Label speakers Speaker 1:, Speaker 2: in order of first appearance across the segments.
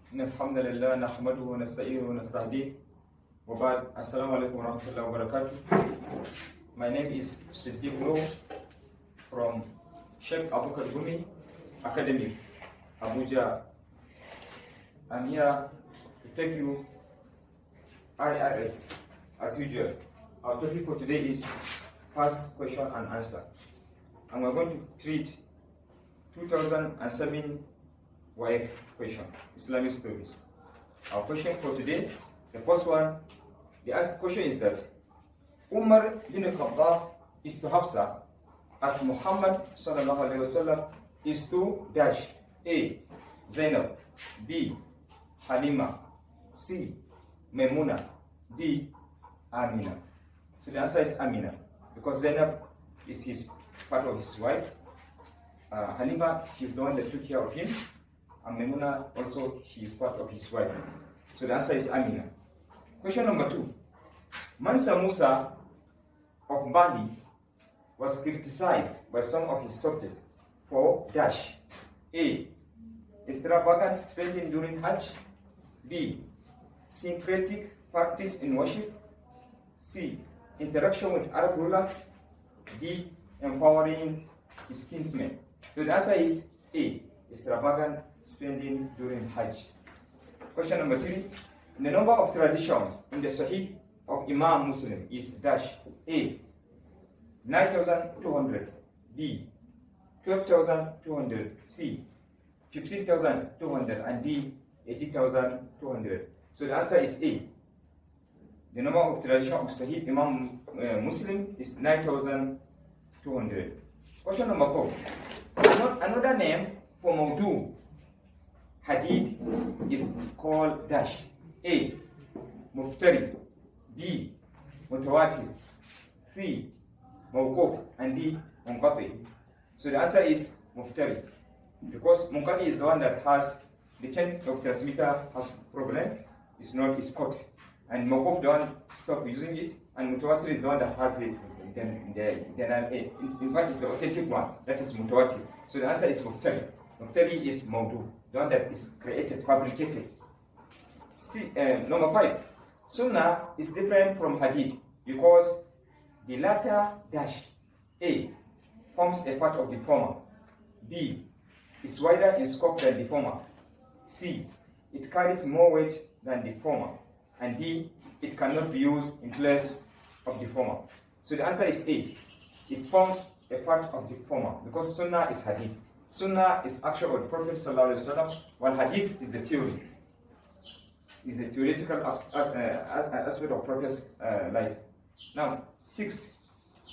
Speaker 1: إن الحمد لله نحمده ونستعينه ونستهديه وبعد السلام عليكم ورحمة الله وبركاته. My name is Siddiq Noor from Sheikh Abubakar Gumi Academy, Abuja. I'm here to take you IRS as usual. Our topic for today is past question and answer. And we're going to treat 2007 WAEC question, Islamic studies. Our question for today, the first one, the question is that Umar bin Khattab is to Hafsa as Muhammad sallallahu alaihi wasallam is to dash A. Zainab, B. Halima, C. Maimuna, D. Amina. So the answer is Amina because Zainab is his part of his wife. Halima, she's the one that took care of him. And Maimuna also, she is part of his wife. So the answer is Amina. Question number 2. Mansa Musa of Bali was criticized by some of his subjects for dash A. Extravagant spending during Hajj, B. Syncretic practice in worship, C. Interaction with Arab rulers, D. Empowering his kinsmen. So the answer is A. Extravagant spending during Hajj. Question number 3. The number of traditions in the Sahih of Imam Muslim is dash A. 9,200, B. 12,200, C. 15,200, and D. 80,200. So the answer is A. The number of traditions of Sahih Imam Muslim is 9,200. Question number 4. Another name for Mawdu Hadith is called dash A. Muftari, B. Mutawatir, C. Mawquf, and D. Munqati. So the answer is Muftari because Munqati is the one that has the chain of transmitter has problem, it's not is cut, and Mawquf the one stop using it, and Mutawatir is the one that has in fact it's the authentic one, that is Mutawatir. So the answer is Muftari. Muftari is Mawdu, the one that is created, fabricated. Number 5. Sunnah is different from Hadith because the latter dash A forms a part of the former, B is wider in scope than the former, C it carries more weight than the former, and D it cannot be used in place of the former. So the answer is A. It forms a part of the former because Sunnah is Hadith. Sunnah is action of the Prophet ﷺ, while Hadith is the theory, is the theoretical aspect of Prophet's life. Now, 6.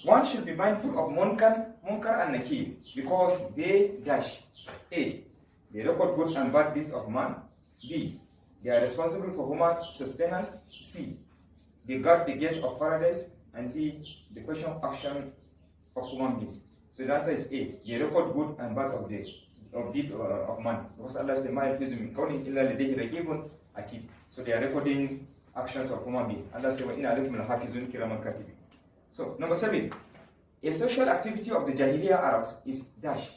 Speaker 1: One should be mindful of Munkar and Nakir because they dash A. They record good and bad deeds of man. B. They are responsible for human sustenance. C. They guard the gate of paradise. And D. The question of action of human beings. So the answer is A. They record good and bad of deed of man. Because Allah says, so they are recording actions of human beings. Allah says, so number 7. A social activity of the Jahiliyyah Arabs is dash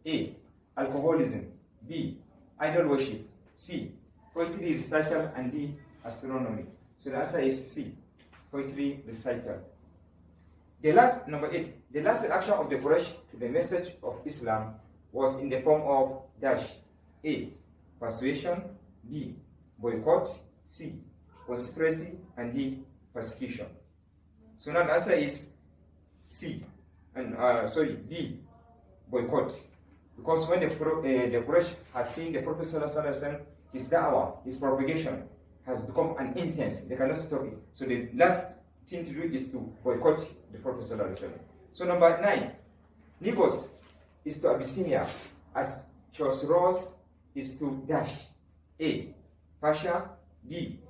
Speaker 1: A. Alcoholism, B. Idol worship, C. Poetry recital, and D. Astronomy. So the answer is C. Poetry recital. Number 8. The last reaction of the Quraysh to the message of Islam was in the form of dash A. Persuasion, B. Boycott, C. Conspiracy, and D. Persecution. So now the answer is C. And D. Boycott. Because when the Quraysh has seen the Prophet ﷺ, his da'wah, his propagation has become an intense, they cannot stop it. So the last thing to do is to boycott the Prophet ﷺ. So number 9. Nibos is to Abyssinia as Chosroes is to dash A. Persia, B.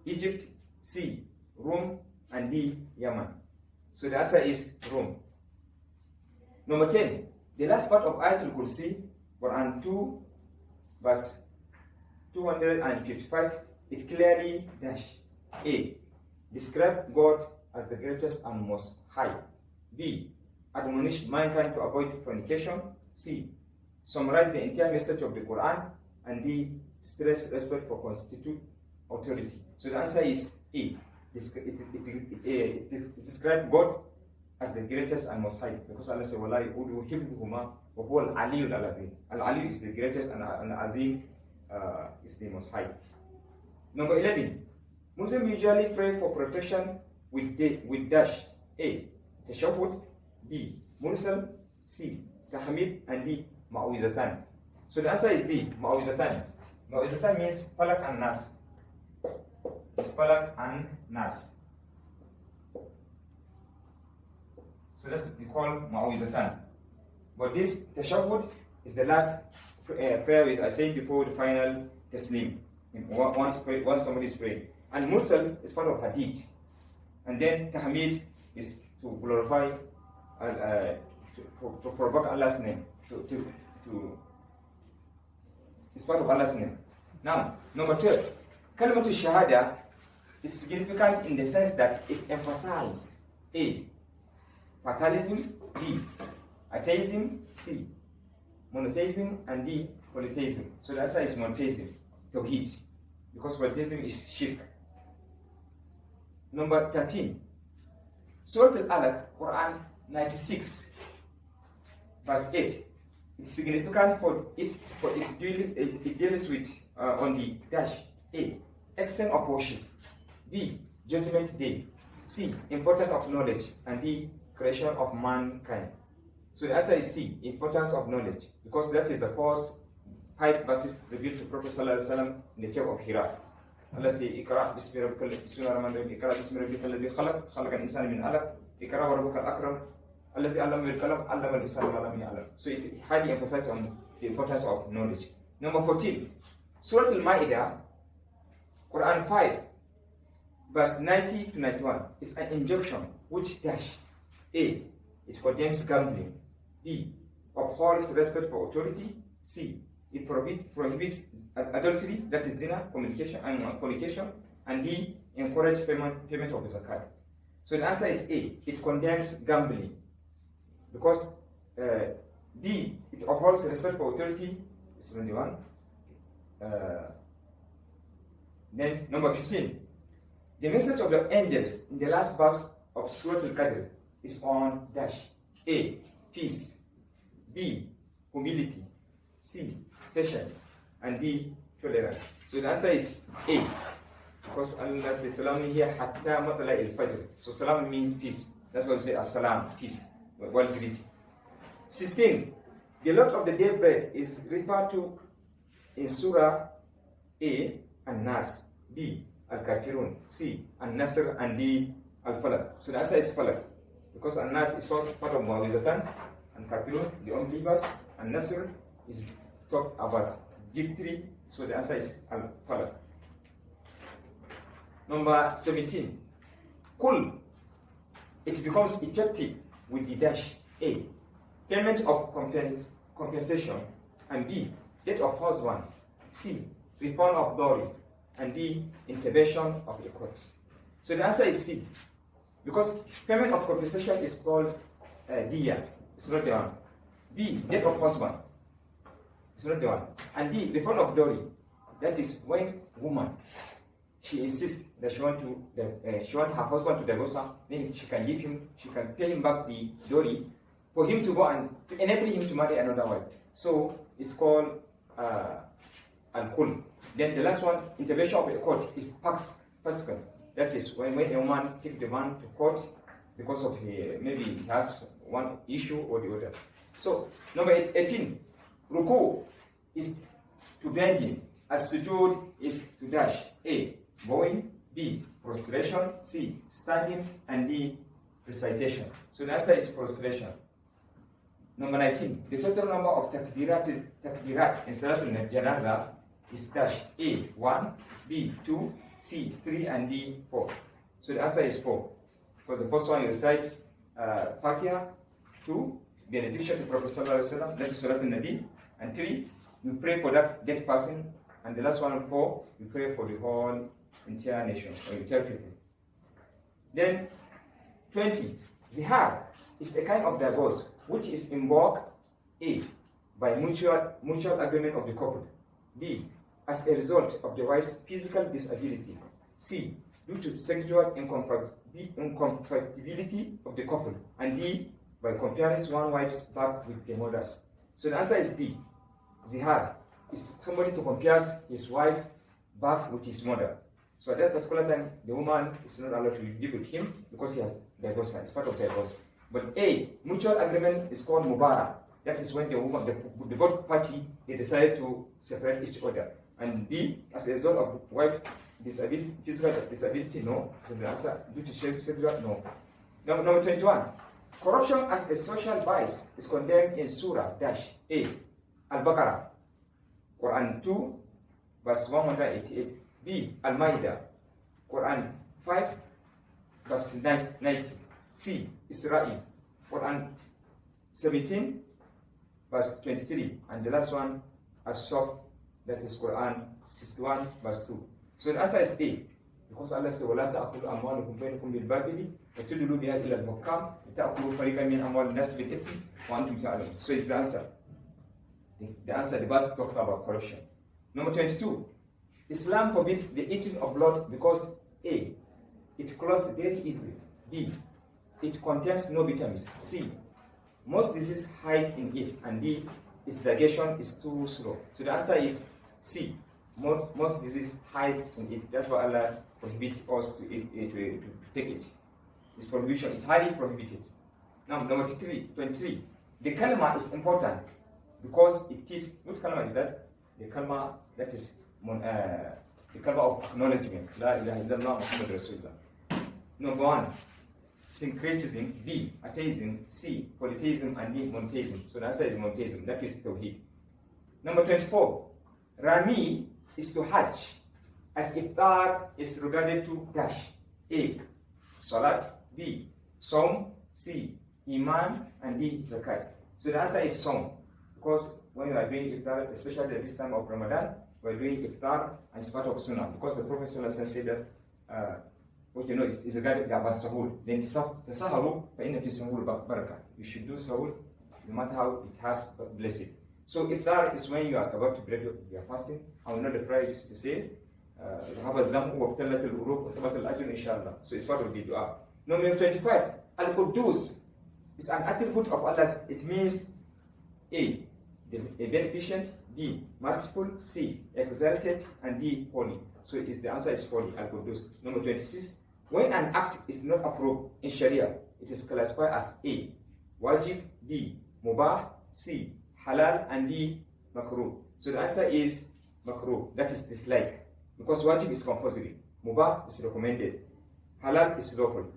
Speaker 1: Egypt, C. Rome, and D. Yemen. So the answer is Rome. Number 10. The last part of Ayatul Kursi, Quran 2, verse 255, it clearly dash A. Describe God as the greatest and most high. B. Admonish mankind to avoid fornication. C. Summarize the entire message of the Quran. And D. stress respect for constitute authority. So the answer is A. It describes God as the greatest and most high, because Allah says, "Wala yu'uduhu hifdhuhuma wa huwa al-'aliyyul 'azim." Al-'Ali is the greatest and al-'azim is the most high. Number 11. Muslims usually pray for protection with dash: A. Tashahhud, B. Mursal, C. Tahmid, and D. Ma'awizatan. So the answer is D. Ma'awizatan. Ma'awizatan means Falak and Nas. It's Falak and Nas. So that's called Ma'awizatan. But this Tashahhud is the last prayer with I said before the final Taslim. Once somebody is praying. And Mursal is part of Hadith. And then Tahmid is to glorify, to provoke Allah's name. It's part of Allah's name. Now, number 12. Kalimatul Shahada is significant in the sense that it emphasizes A. Fatalism, B. Atheism, C. Monotheism, and D. Polytheism. So the answer is monotheism, Tawheed, because polytheism is shirk. Number 13. Surah Al-Alaq, Quran 96, verse 8. It's significant for it deals with on the dash: A. Extent of worship, B. Judgment Day, C. Importance of knowledge, and D. Creation of mankind. So the answer is C. Importance of knowledge, because that is the first 5 verses revealed to Prophet ﷺ in the cave of Hira. Allah says, "Iqra bismi rabbikal Iqra bismi rabbikal ladhi khalaq, khalaqa al-insana min 'alaq, Iqra wa rabbuka al-akram, alladhi 'allama bil-qalam, 'allama al-insana ma lam ya'lam." So it highly emphasizes on the importance of knowledge. Number 14. Surah Al-Ma'idah, Quran 5, verse 90 to 91 is an injunction which dash: A. It condemns gambling, B. Upholds respect for authority, C. It prohibits adultery, that is zina, fornication, and D. Encourage payment of zakat. So the answer is A. It condemns gambling, because B. It upholds respect for authority. Is 21. Then number 15. The message of the angels in the last verse of Surah Al-Qadr is on dash: A. Peace, B. Humility, C. Patience, and D. Tolerance. So the answer is A, because Allah says, "Salamun hiya hatta matla'i al-fajr." So salam means peace. That's why we say as-salam, peace, well greeting. 16. The Lord of the day bread is referred to in Surah A. An-Nas, B. Al-Kafirun, C. An-Nasr, and D. Al-Falaq. So the answer is Falaq, because An-Nas is part of Muawizatan, and Kafirun, the unbelievers, and Nasr is talk about victory. So the answer is Al-Falaq. Number 17. Kul. It becomes effective with the dash: A. Payment of compensation, and B. Death of husband, C. Refund of dowry, and D. Intervention of the court. So the answer is C, because payment of compensation is called diya. It's not the one. B. Death of husband. It's not the one. And D. Refund of dowry. That is when woman, she insists that she want her husband to divorce her, then she can pay him back the dowry for him to go and to enable him to marry another wife. So it's called al-kul. Then the last one, intervention of the court, is pascal. That is when a woman takes the man to court because of maybe he has one issue or the other. So number 18, ruku is to bend him, as sujood is to dash: A. Bowing, B. Prostration, C. Standing, and D. Recitation. So the answer is prostration. Number 19, the total number of takbirat in Salatul Janaza is dash: A. 1, B. 2, C. 3, and D. 4. So the answer is 4. For the first one, you recite Fatiha, 2, benediction to Prophet Sallallahu Alaihi Wasallam, that is Salatul Nabi, and 3, you pray for that dead person, and the last one, 4, you pray for the whole entire nation, or entire people. Then 20, zihar is a kind of divorce which is invoked: A. by mutual agreement of the couple, B. as a result of the wife's physical disability. C. Due to sexual incompatibility of the couple. And D. By comparing one wife's back with the mother's. So the answer is D. Zihar is somebody to compare his wife back with his mother. So at that particular time, the woman is not allowed to live with him because he has divorced her. It's part of divorce. But A, mutual agreement is called mubara. That is when the woman, the both party, they decided to separate each other. And B, as a result of wife disability, physical disability, no. So the answer, due to sexual, no. Number 21. Corruption as a social vice is condemned in Surah A, Al-Baqarah, Quran 2, verse 188. B, Al-Ma'idah, Quran 5, verse 90. C, Israel, Quran 17, verse 23. And the last one, As-Saff, that is Quran 61, verse 2. So the answer is A. Because Allah says, وَلَا تَأْكُلُوا أَمْوَالَكُمْ بَيْنَكُمْ بِالْبَاطِلِ وَتُدْلُوا بِهَا إِلَى الْحُكَّامِ لِتَأْكُلُوا فَرِيقًا مِنْ أَمْوَالِ النَّاسِ بِالْإِثْمِ وَأَنْتُمْ تَعْلَمُونَ. So it's the answer. The answer, the verse talks about corruption. Number 22. Islam forbids the eating of blood because A. It clots very easily. B. It contains no vitamins. C. Most diseases hide in it. And D. Its digestion is too slow. So the answer is C. Most disease hide in it. That's why Allah prohibits us to take it. This prohibition is highly prohibited. Now, number 23. The kalma is important because it is, what kalma is that? The kalma that is the kalma of acknowledgement. La ilaha illallah Muhammad Rasulullah. Number 1, syncretism. B, atheism. C, polytheism. And D, monotheism. So the answer is monotheism. That is tawheed. Number 24. Rami is to Hajj, as iftar is regarded to dash. A, salat. B, Saum. C, Iman. And D, zakat. So the answer is Saum, because when you are doing iftar, especially at this time of Ramadan, we are doing iftar and it's part of sunnah, because the Prophet said that what you know is regarded about sahur. Then the saharu, فَإِنَّ فِي السَّهُورِ barakah. You should do sahur no matter how it has blessed. So iftar is when you are about to break your fasting. I will not the prayer is to say, ذهب الذنب وابتلت القلوب وثبت الأجر إن شاء الله. So it's part of the dua. Number 25. Al-Quddus is an attribute of Allah. It means A, a beneficent. B, merciful. C, exalted. And D, holy. So the answer is holy. Al-Quddus. Number 26. When an act is not approved in Sharia, it is classified as A, wajib. B, mubah. C, halal. And D, makruh. So the answer is makruh, that is dislike, because wajib is compulsory, mubah is recommended, halal is lawful,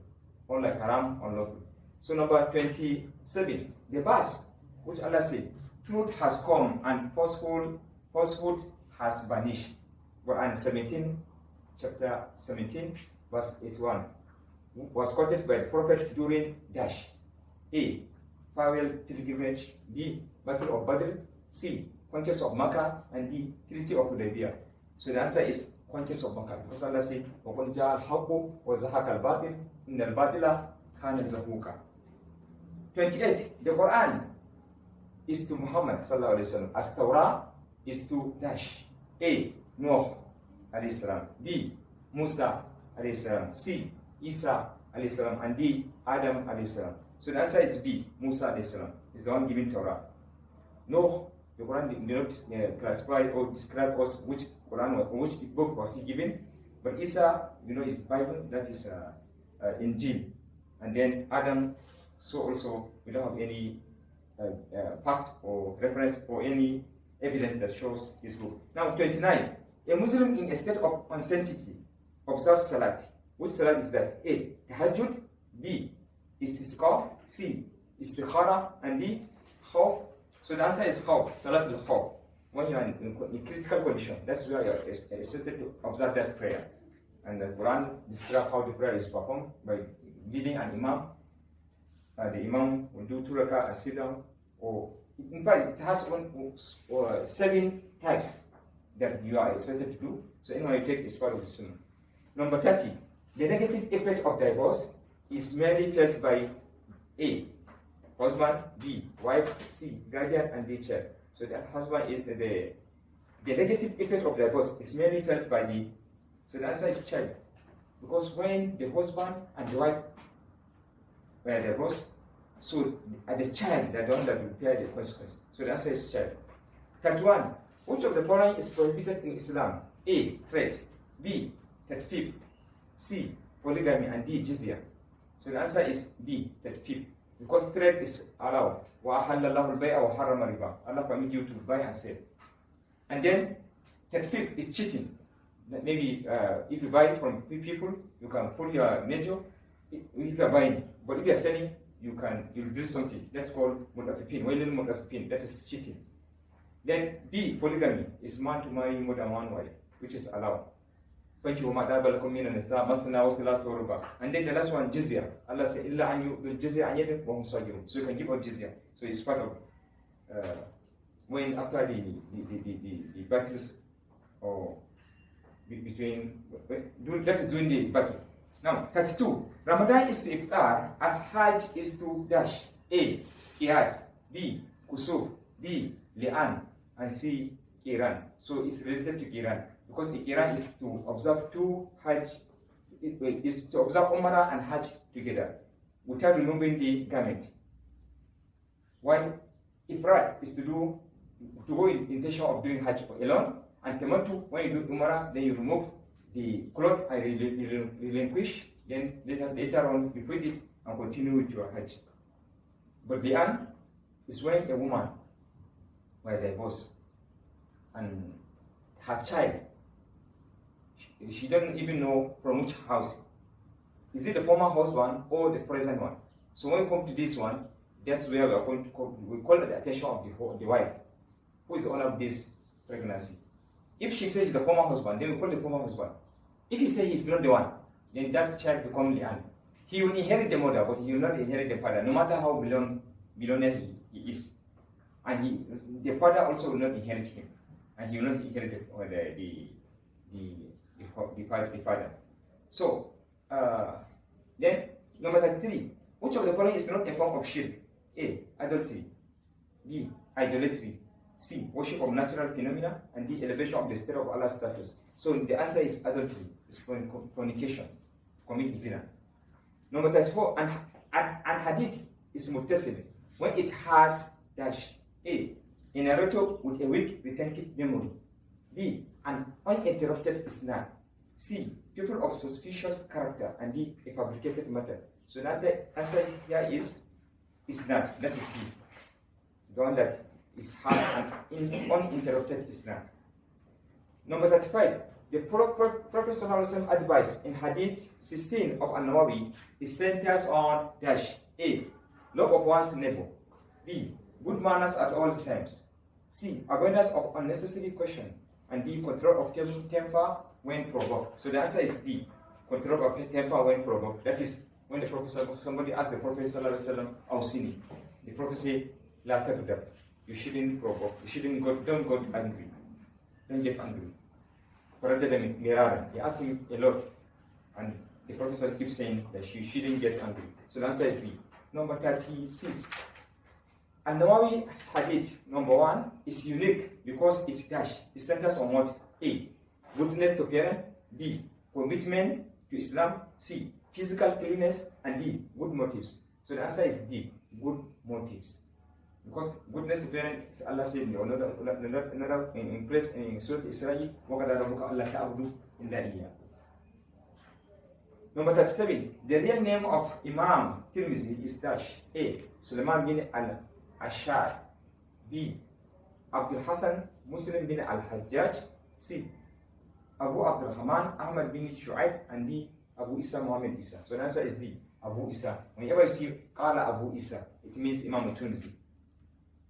Speaker 1: unlike haram unlawful. So number 27, the verse which Allah said, truth has come and falsehood has vanished. Quran 17, chapter 17, verse 81, was quoted by the Prophet during dash. A, farewell pilgrimage. B, Battle of Badr. C, conquest of Makkah. And D, Treaty of Hudaybiyah. So the answer is conquest of Makkah, because Allah said, وَقُلْ جَاءَ الْحَقُّ وَزَهَقَ الْبَاطِلُ إِنَّ الْبَاطِلَ كَانَ زَهُوقًا. 28. The Quran is to Muhammad sallallahu alaihi wasallam, as Torah is to dash. A, Nuh alayhi salam. B, Musa alayhi salam. C, Isa alayhi salam. And D, Adam alayhi salam. So the answer is B, Musa alayhi salam is the one giving Torah. No, the Quran did not classify or describe us which Quran or which book was he given. But Isa, is Bible, that is Injil. And then Adam, so also we don't have any fact or reference or any evidence that shows his book. Now 29. A Muslim in a state of uncertainty observes Salat. Which Salat is that? A, Tahajjud. B, Istisqa. C, Istikhara. And D, Khawf. So the answer is Khawf, Salat al-Khawf. When you are in critical condition, that's where you are expected to observe that prayer. And the Quran describes how the prayer is performed by leading an imam. The imam will do 2 rak'ah, a sit down, or in fact it has 7 types that you are expected to do. So anyone you take is part of the sunnah. Number 30. The negative effect of divorce is merely felt by A, husband. B, wife. C, guardian. And D, child. So the husband is the negative effect of divorce is mainly felt by the, so the answer is child. Because when the husband and the wife were divorced, so the child, the one that will bear the consequence. So the answer is child. 31. Which of the following is prohibited in Islam? A. Trade. B. Tatfif. C. Polygamy. And D. Jizya. So the answer is B. Tatfif. Because trade is allowed. وَأَحَلَّ اللَّهُ الْبَيْعَ وَحَرَّمَ الرِّبَا. Allah permit you to buy and sell. And then Tatfif is cheating. Maybe if you buy from people, you can pull your major if you are buying. But if you are selling, you'll do something. That's called mutafifin. Mutafifin. That is cheating. Then B, polygamy, is man to marry more than one wife, which is allowed. And then the last one, jizya. Allah said, "Illa an yu'dul jizya an yadin wa hum sagirun." So you can give out jizya. So it's part of when after the battles or between that is during the battle. Now 32. Ramadan is to iftar as Hajj is to dash. A. Qiyas. B. Kusuf. D. Li'an. And C. Qiran. So it's related to Qiran because the Qiran is to observe two Hajj, is to observe Umrah and Hajj together without removing the garment. While Ifrad is to go in intention of doing Hajj alone, and Tamattu, when you do Umrah, then you remove the cloth and relinquish, then later on you put it and continue with your Hajj. But Li'an is when a woman were divorced and her child, she doesn't even know from which house. Is it the former husband or the present one? So when we come to this one, that's where we are going to call the attention of the wife, who is the owner of this pregnancy. If she says the former husband, then we call the former husband. If he says he's not the one, then that child becomes Li'an. He will inherit the mother, but he will not inherit the father, no matter how billionaire he is. And the father also will not inherit him, and he will not inherit the father. So then number 33, which of the following is not a form of shirk? A. Adultery. B. Idolatry. C. Worship of natural phenomena. And D. Elevation of the state of Allah's status. So the answer is adultery. It's fornication. Commit zina. Number 34, and hadith is muttasil when it has dash. A. A narrator with a weak retentive memory. B. An uninterrupted isnad. C. People of suspicious character. And D. A fabricated matter. So now the answer here is isnad. That is B. The one that is has an uninterrupted isnad. Number 35. The Prophet ﷺ advice in Hadith 16 of An-Nawawi is centers on dash. A. Love of one's neighbor. B. Good manners at all times. C. Avoidance of unnecessary question. And D. Control of temper when provoked. So the answer is D. Control of temper when provoked. That is when the Prophet, somebody asked the Prophet ﷺ, Awsini. The Prophet said, La taghdab. You shouldn't provoke. You shouldn't don't get angry. Don't get angry. Rather than mirara. He asked him a lot. And the Prophet keeps saying that you shouldn't get angry. So the answer is B. Number 36. An-Nawawi's hadith, number 1, is unique because it centers on what? A. Goodness to parent. B. Commitment to Islam. C. Physical cleanness. And D. Good motives. So the answer is D. Good motives. Because goodness to parent, Allah said in another in place in Surah Israel, وَقَدَ رَبُّكَ أَلَّا تَعْبُدُوا إِلَّا إِيَّاهُ. Number 37. The real name of Imam Tirmizi is dash. A. Sulaiman bin al-Ashar. B. Abdul Hassan Muslim bin al-Hajjaj. C. Abu Abdurrahman Ahmad bin Shu'aib. And D. Abu Isa Muhammad Isa. So the answer is D. Abu Isa. Whenever you see Qala Abu Isa, it means Imam Tirmizi.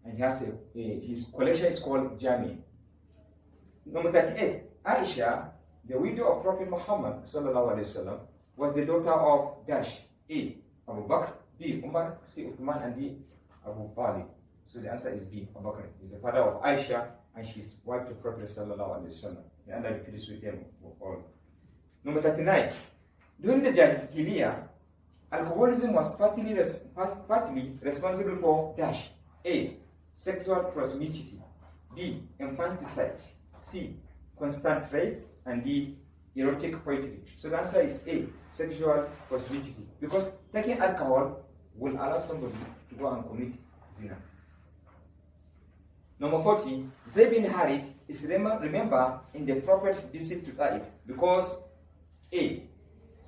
Speaker 1: And he has his collection is called Jami. Number 38. Aisha, the widow of Prophet Muhammad ﷺ, was the daughter of dash. A. Abu Bakr. B. Umar. C. Uthman. And D. Abu Talib. So the answer is B. Abu Bakr is the father of Aisha, and she's wife to Prophet ﷺ. And I repeat this with them all. Number 39. During the Jahiliyyah, alcoholism was partly responsible for dash. A. Sexual promiscuity. B. Infanticide. C. Constant rates, and D. Erotic poetry. So the answer is A. Sexual possibility. Because taking alcohol will allow somebody to go and commit zina. Number 40. Zayd bin Harith is remember in the Prophet's visit to Taif because A.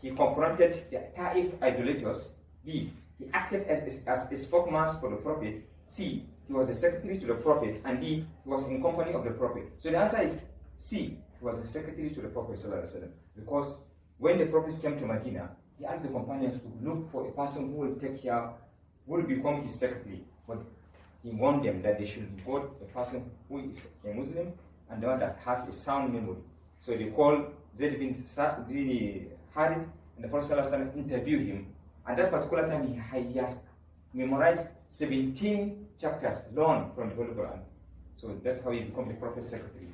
Speaker 1: He confronted the Taif idolaters. B. He acted as a spokesman for the Prophet. C. He was a secretary to the Prophet. And D. He was in company of the Prophet. So the answer is C. He was the secretary to the Prophet because when the Prophet came to Medina, he asked the companions to look for a person who will take care, who will become his secretary. But he warned them that they should go a person who is a Muslim and the one that has a sound memory. So they called Zayd bin Harith, and the Prophet interviewed him. At that particular time, he has memorized 17 chapters alone from the Holy Quran. So that's how he became the Prophet's secretary.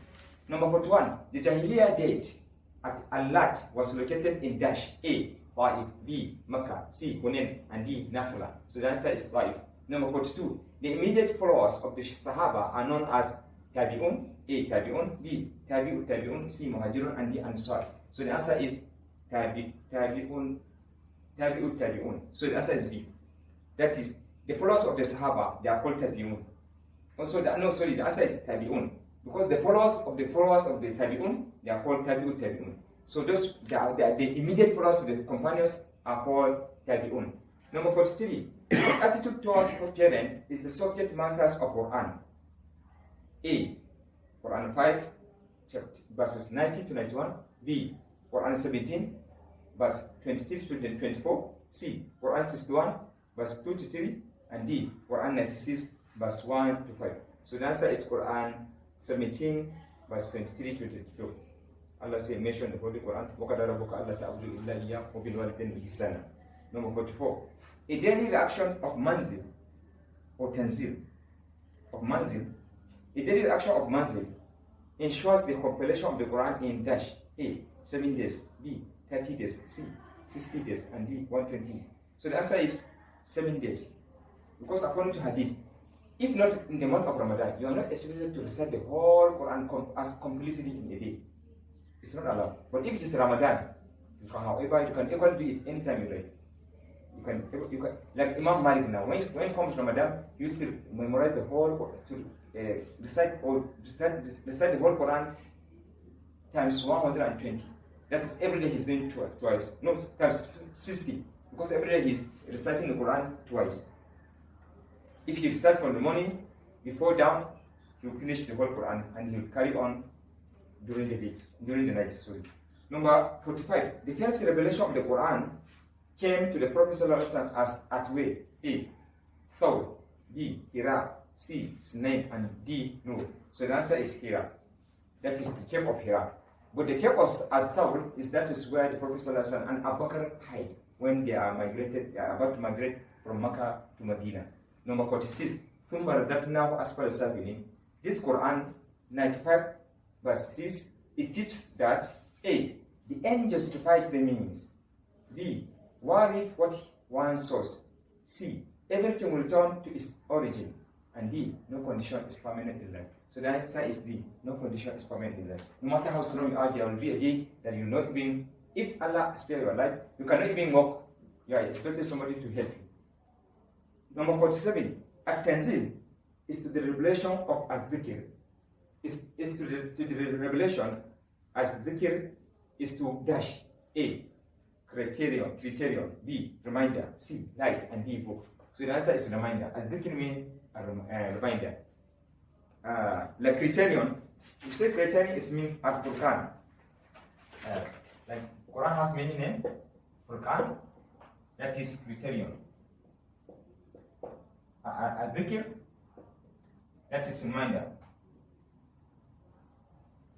Speaker 1: Number 41, the Jahiliyyah date at Al-Lat was located in Dash A, Ta'if, B, Makkah, C, Hunain, and D, Nakhla. So the answer is Ta'if. Number 42, the immediate followers of the Sahaba are known as Tabi'un, A, Tabi'un, B, Tabi'un, C, Muhajirun, and D, Ansar. So the answer is Tabi'un. So the answer is B. That is, the followers of the Sahaba, they are called Tabi'un. The answer is Tabi'un. Because the followers of the Tabi'un, they are called Tabi'un. So those, the immediate followers of the companions are called Tabi'un. Number 43, attitude towards parents is the subject matters of Quran. A, Quran 5, verses 90 to 91. B, Quran 17, verse 23 to 24. C, Quran 61, verse 2 to 3. And D, Quran 96, verse 1 to 5. So the answer is Quran 17, verse 23 to 22. Allah says, mention the Holy Quran. Number 44. A daily reaction of manzil or tanzil. A daily reaction of manzil ensures the compilation of the Quran in dash A, 7 days, B, 30 days, C, 60 days, and D, 120. So the answer is 7 days. Because according to Hadith, if not in the month of Ramadan, you are not expected to recite the whole Quran as completely in a day. It's not allowed. But if it is Ramadan, you can equally do it anytime you like. You can like Imam Malik now. When it comes Ramadan, you still memorize the whole recite the whole Quran times 120. That's every day he's doing twice. No, times 60. Because every day he's reciting the Quran twice. If he starts from the morning, before dawn, he will finish the whole Quran and he will carry on during the night. Sorry. Number 45. The first revelation of the Quran came to the Prophet ﷺ as at way A, Thawr, B, Hira, C, Sinain, and D, Nur. So the answer is Hira. That is the cave of Hira. But the cave of Thawr is where the Prophet ﷺ and Abu Bakr hide when they are about to migrate from Makkah to Medina. Number 46. ثُمَّ رَدَّدْنَاهُ أَسْفَلَ سَافِلِينَ. This Quran 95 verse 6, it teaches that A, the end justifies the means. B, worry what one sows. C, everything will return to its origin. And D, no condition is permanent in life. So the answer is D, no condition is permanent in life. No matter how strong you are, there will be a day that you will not even, if Allah spare your life, you cannot even walk. You are expecting somebody to help you. Number 47, At-Tanzil is to the revelation of Az-Zikr. Is to the revelation as Zikr is to dash A, criterion, B, reminder, C, light, and D, book. So the answer is reminder. Az-Zikr means reminder. Like criterion, you say criterion is mean Al-Furqan. Like Quran has many names. Furqan, that is criterion. Al-Dhikr, that is reminder.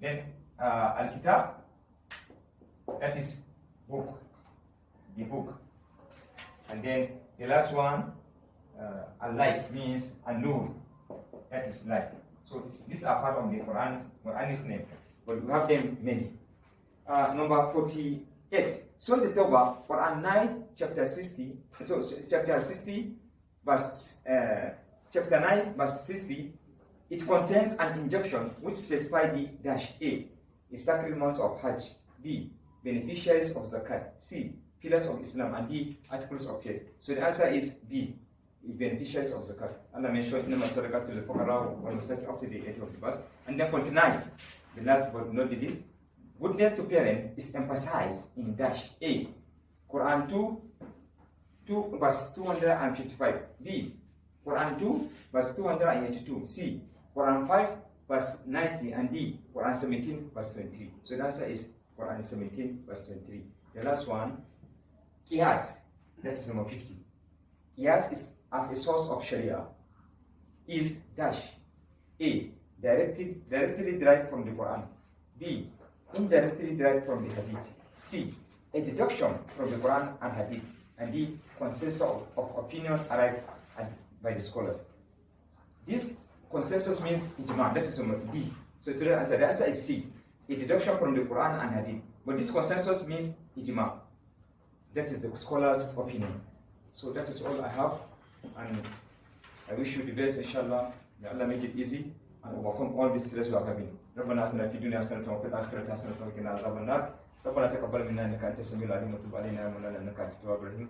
Speaker 1: Then Al-Kitab, that is book, the book. And then the last one, Al-Light means An-Nur, that is light. So these are part of the Quran's name, but we have them many. Number 48. Surah At-Tawbah, Quran 9, chapter 60. So chapter 60, verse chapter 9, verse 60 It contains an injunction which specifies the dash A, the sacred months of Hajj, B, beneficiaries of Zakat, C, pillars of Islam, and D, articles of faith. So the answer is B, beneficiaries of Zakat. Allah mentioned in the Sadaqat to the Fuqara when we set up to the 8th of the verse. And then 49, the last but not the least, goodness to parents is emphasized in dash A, Quran 2 verse 255, B, Quran 2 verse 282, C, Quran 5 verse 90, and D, Quran 17 verse 23. So the answer is Quran 17 verse 23. The last one, Qiyas, that is number 50. Qiyas is as a source of Sharia is dash A, directly derived from the Quran, B, indirectly derived from the Hadith, C, a deduction from the Quran and Hadith, and D, consensus of opinion arrived at by the scholars. This consensus means ijma, that is D. So the answer is C, a deduction from the Quran and Hadith. But this consensus means ijma. That is the scholars' opinion. So that is all I have, and I wish you the best, inshallah. May Allah make it easy and overcome all these stress we are having. ربنا آتنا في الدنيا حسنة وفي الآخرة حسنة وقنا عذاب النار. ربنا تقبل منا إنك أنت السميع العليم وتب علينا يا مولانا إنك أنت التواب الرحيم.